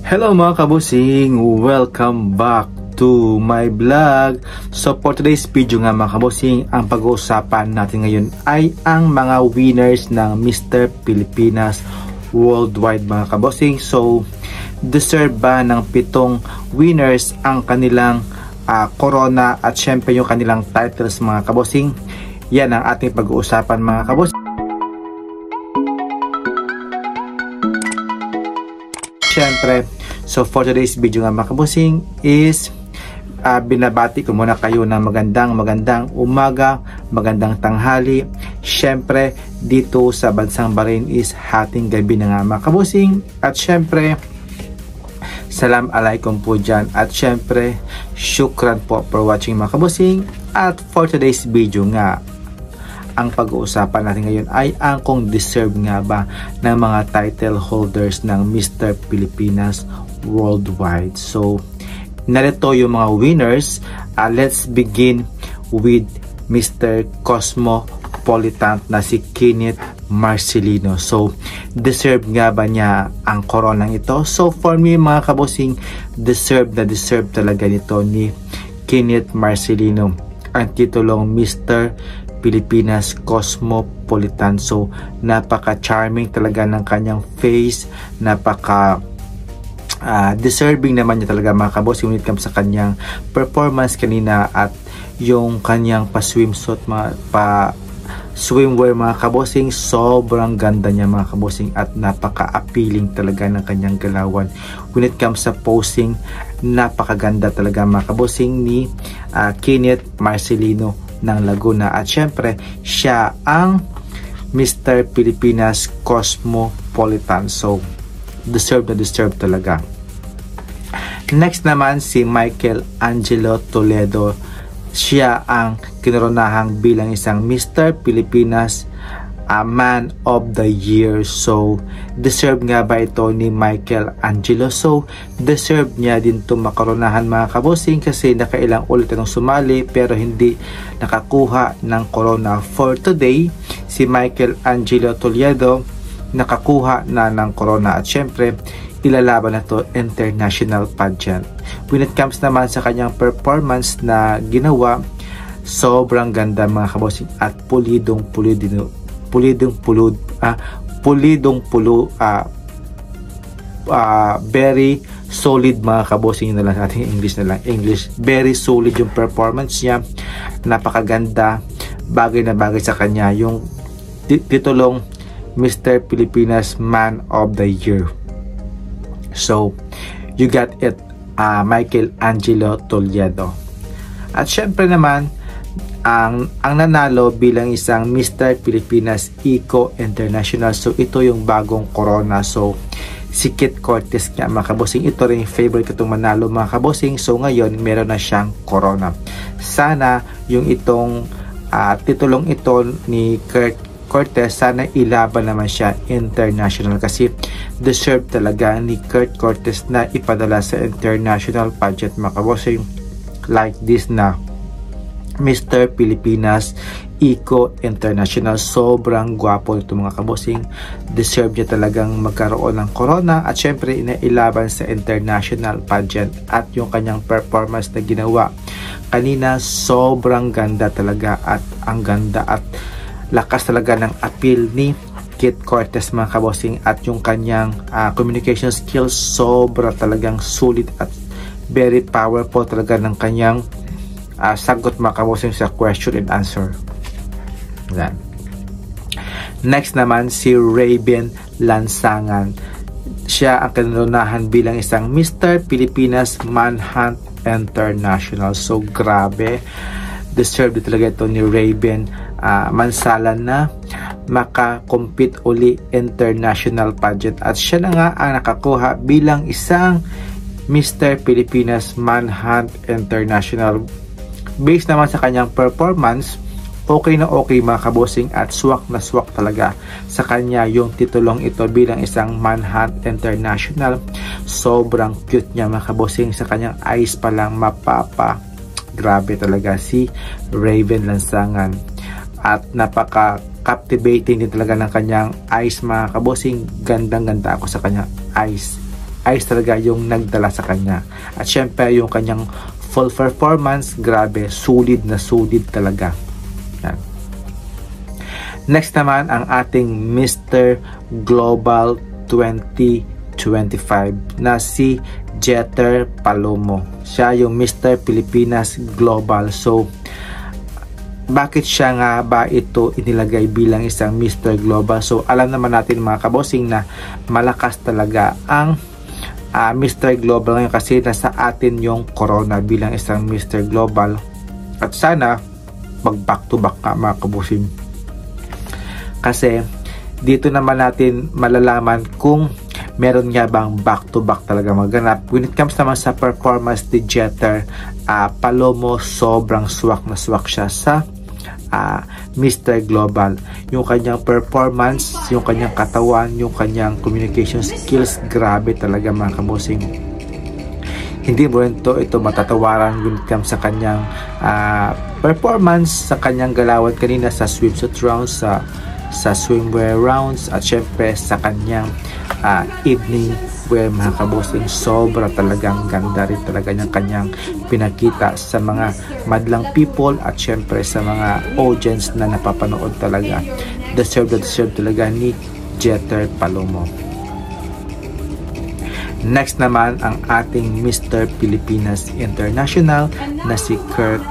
Hello mga kabusing! Welcome back to my vlog. So for today's video nga mga kabusing, ang pag-uusapan natin ngayon ay ang mga winners ng Mr. Pilipinas Worldwide mga kabusing. So deserve ba ng 7 winners ang kanilang corona at syempre yung kanilang titles mga kabusing? Yan ang ating pag-uusapan mga kabusing. Syempre, so for today's video nga mga kabusing is binabati ko muna kayo ng magandang umaga, magandang tanghali. Syempre, dito sa bansang Bahrain is hating gabi na nga mga kabusing. At syempre, salam alaikum po dyan. At syempre, syukran po for watching mga kabusing. At for today's video nga, ang pag-uusapan natin ngayon ay ang kung deserve nga ba ng mga title holders ng Mr. Pilipinas Worldwide. So, narito yung mga winners. Let's begin with Mr. Cosmopolitan na si Kenneth Marcelino. So, deserve nga ba niya ang koronang ito? So, for me mga kabosing, deserve talaga nito ni Kenneth Marcelino ang titulong Mr. Pilipinas Cosmopolitan. So napaka-charming talaga ng kanyang face, napaka deserving naman niya talaga mga kabos when it comes sa kanyang performance kanina at yung kanyang pa-swimsuit, swimwear mga kabosing. Sobrang ganda niya mga kabosing at napaka-appealing talaga ng kanyang galawan when it comes sa posing. Napakaganda talaga mga kabosing ni Kenneth Marcelino ng Laguna. At syempre, siya ang Mr. Pilipinas Cosmopolitan. So, deserve talaga. Next naman, si Michael Angelo Toledo. Siya ang kinoronahang bilang isang Mr. Pilipinas Man of the Year. So, deserve nga ba ito ni Michael Angelo? So, deserve niya din itong makoronahan mga kabosing kasi nakailang ulit itong sumali pero hindi nakakuha ng corona. For today, si Michael Angelo Toledo nakakuha na ng corona at syempre, ilalaban na to international pageant. When it comes naman sa kanyang performance na ginawa, sobrang ganda mga kabosing at very solid mga kabosing na lang ating English. Very solid yung performance niya. Napakaganda. Bagay na bagay sa kanya yung titulong Mr. Pilipinas Man of the Year. So, you got it, Michael Angelo Toledo. At syempre naman, ang nanalo bilang isang Mr. Pilipinas Eco International. So ito yung bagong corona. So si Kit Cortez nga mga kabosing, ito rin yung favorite ko itong manalo mga kabosing. So ngayon meron na siyang corona. Sana yung itong titulong ito ni Kurt Cortez, sana ilaban naman siya international kasi deserve talaga ni Kurt Cortez na ipadala sa international pageant mga kabosing like this na Mr. Pilipinas Eco International. Sobrang gwapo ito mga kabosing. Deserve niya talagang magkaroon ng corona at syempre inailaban sa international pageant. At yung kanyang performance na ginawa kanina, sobrang ganda talaga at ang ganda at lakas talaga ng appeal ni Kit Cortez mga kabosing. At yung kanyang communication skills, sobra talagang sulit at very powerful talaga ng kanyang sagot mga kabosing sa question and answer. Yan. Next naman si Raven Lansangan. Siya ang kanonahan bilang isang Mr. Pilipinas Manhunt International. So grabe, deserve talaga ito ni Raven Mansalan na makakompete uli international pageant at siya na nga ang nakakuha bilang isang Mr. Pilipinas Manhunt International. Based naman sa kanyang performance, okay na okay mga kabosing at swak na swak talaga sa kanya yung titulong ito bilang isang Manhunt International. Sobrang cute niya mga kabosing, sa kanyang eyes pa lang mapapa. Grabe talaga si Raven Lansangan. At napaka-captivating din talaga ng kanyang eyes mga kabosing. Gandang-ganda ako sa kanyang eyes. ayos talaga yung nagdala sa kanya. At syempre yung kanyang full performance, grabe, solid na solid talaga. Yan. Next naman ang ating Mr. Global 2025 na si Jeter Palomo. Siya yung Mr. Pilipinas Global. So, bakit siya nga ba ito inilagay bilang isang Mr. Global? So, alam naman natin mga kabossing na malakas talaga ang Mr. Global ngayon kasi nasa atin yung corona bilang isang Mr. Global. At sana, mag back to back ka mga kabossing. Kasi, dito naman natin malalaman kung meron nga bang back to back talaga maganap. When it comes naman sa performance ni Jeter Palomo, sobrang swak na swak siya sa Mr. Global. Yung kanyang performance, yung kanyang katawan, yung kanyang communication skills, grabe talaga mga kabossing. Hindi mo rin ito matatawaran when it comes sa kanyang performance, sa kanyang galawan kanina sa swimsuit rounds, sa swimwear rounds, at syempre sa kanyang evening wear mga kabossing. Sobra talagang ganda rin talaga niyang kanyang pinakita sa mga madlang people at syempre sa mga audience na napapanood talaga. Deserve talaga ni Jeter Palomo. Next naman ang ating Mr. Pilipinas International na si Kurt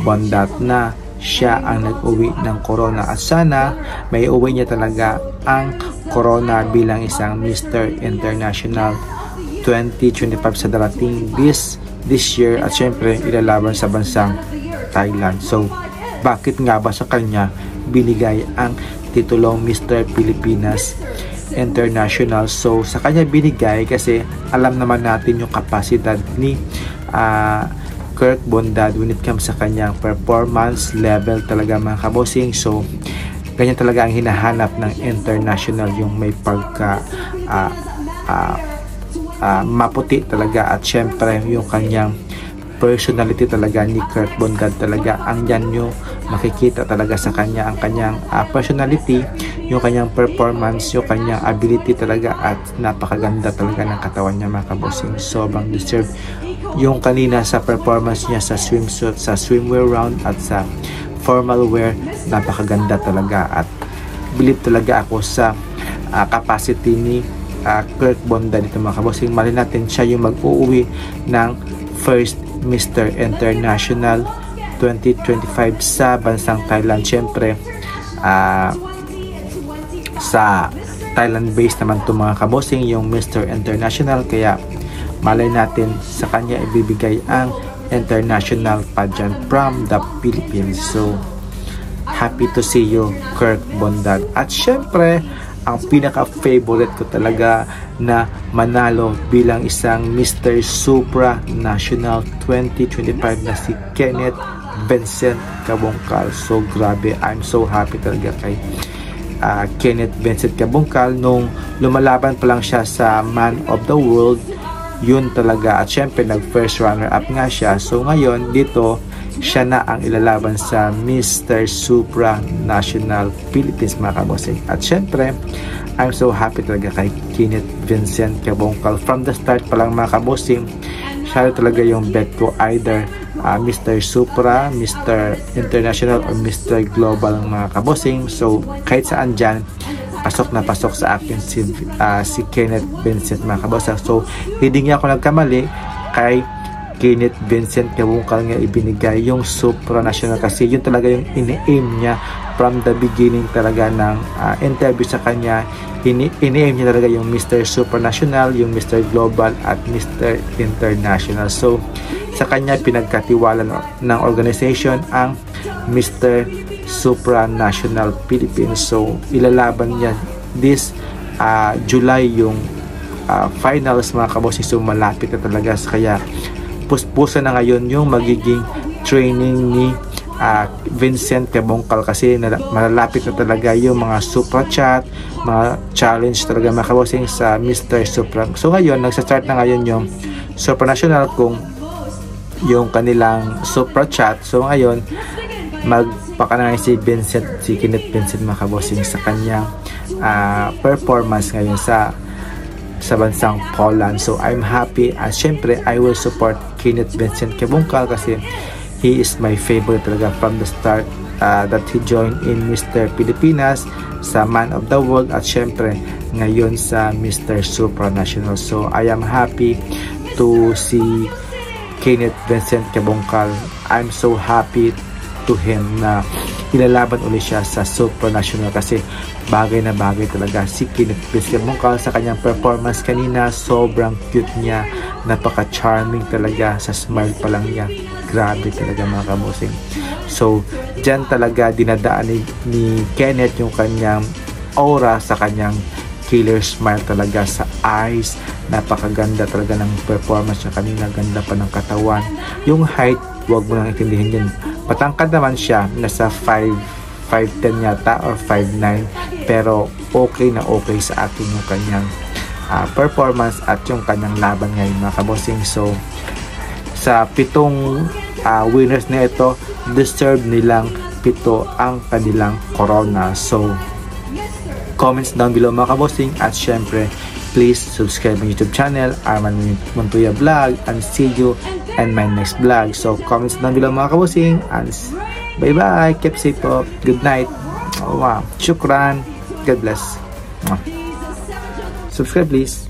Bondat na siya ang nag-uwi ng corona at sana may uwi niya talaga ang corona bilang isang Mr. International 2025 sa darating this year at syempre ilalaban sa bansang Thailand. So bakit nga ba sa kanya binigay ang titulong Mr. Pilipinas International? So sa kanya binigay kasi alam naman natin yung kapasidad ni Kurt Bondat when it comes sa kanyang performance level talaga mga kabossing. So ganyan talaga ang hinahanap ng international, yung may pagka maputi talaga at syempre yung kanyang personality talaga ni Kurt Bondat talaga ang yan yung makikita talaga sa kanya, ang kanyang personality, yung kanyang performance, yung kanyang ability talaga at napakaganda talaga ng katawan niya mga kabossing. Sobrang deserve yung kanina sa performance niya sa swimsuit, sa swimwear round at sa formal wear, napakaganda talaga at believe talaga ako sa capacity ni Kurt Bondat dito mga kabossing. Mali natin siya yung mag-uuwi ng first Mr. International 2025 sa bansang Thailand. Syempre sa Thailand based naman ito mga kabossing yung Mr. International, kaya malay natin sa kanya ibibigay ang international pageant from the Philippines. So happy to see you Kurt Bondat. At syempre ang pinaka-favorite ko talaga na manalo bilang isang Mr. Supranational 2025 na si Kenneth Vincent Cabongcal. So grabe, I'm so happy talaga kay Kenneth Vincent Cabongcal. Nung lumalaban pa lang siya sa Man of the World, yun talaga, at syempre nag first runner up nga siya. So ngayon dito siya na ang ilalaban sa Mr. Supranational Philippines mga kabossing. At syempre I'm so happy talaga kay Kenneth Vincent Cabongcal. From the start pa lang mga kabossing, siya talaga yung bet ko, either Mr. Supra, Mr. International or Mr. Global mga kabossing. So kahit saan dyan, pasok na pasok sa akin si Kenneth Vincent mga kabossing. So hindi nga ako nagkamali kay Kenneth Vincent Cabongcal nga ibinigay yung supranational kasi yun talaga yung ini-aim niya from the beginning talaga ng interview sa kanya. Ini-aim niya talaga yung Mr. Supranational, yung Mr. Global at Mr. International. So sa kanya pinagkatiwala ng organization ang Mr. Supranational Philippines. So ilalaban niya this July yung finals mga kabossing. So malapit na talaga, kaya puspusa na ngayon yung magiging training ni Vincent Cabongcal kasi malalapit na talaga yung mga super chat, mga challenge talaga mga kabossing sa Mr. Supra. So ngayon nagsa-start na ngayon yung Supranational kung yung kanilang super chat. So ngayon magpakanay si Kenneth Vincent mga kabossing sa kanyang performance ngayon sa sa bansang Poland. So I'm happy, at syempre I will support Kenneth Vincent Cabungcal kasi he is my favorite talaga from the start that he joined in Mr. Pilipinas, sa Man of the World, at syempre ngayon sa Mr. Supranational. So I am happy to see Kenneth Vincent Cabungcal. I'm so happy to him na ilalaban ulit siya sa Supranational kasi bagay na bagay talaga si Kenneth Vincent Cabungcal sa kanyang performance kanina. Sobrang cute niya, napaka-charming talaga, sa smile pa lang niya, grabe talaga mga kabosing. So dyan talaga dinadaan ni Kenneth yung kanyang aura sa kanyang killer smile talaga sa eyes. Napakaganda talaga ng performance niya kanina, ganda pa ng katawan. Yung height, wag mo nang intindihin yun, matangkad naman siya, nasa 5'10 yata or 5'9", pero okay na okay sa atin yung kanyang performance at yung kanyang laban ngayon mga kabosing. So sa 7 winners na ito, deserve nilang 7 ang kanilang corona. So comments down below mga kabosing, at syempre please subscribe my YouTube channel, Arman Montoya Vlog, and see you in my next vlog. So comments down below mga kabosing, and bye bye, keep safe po, good night, wow, shukran, God bless. Subscribe please.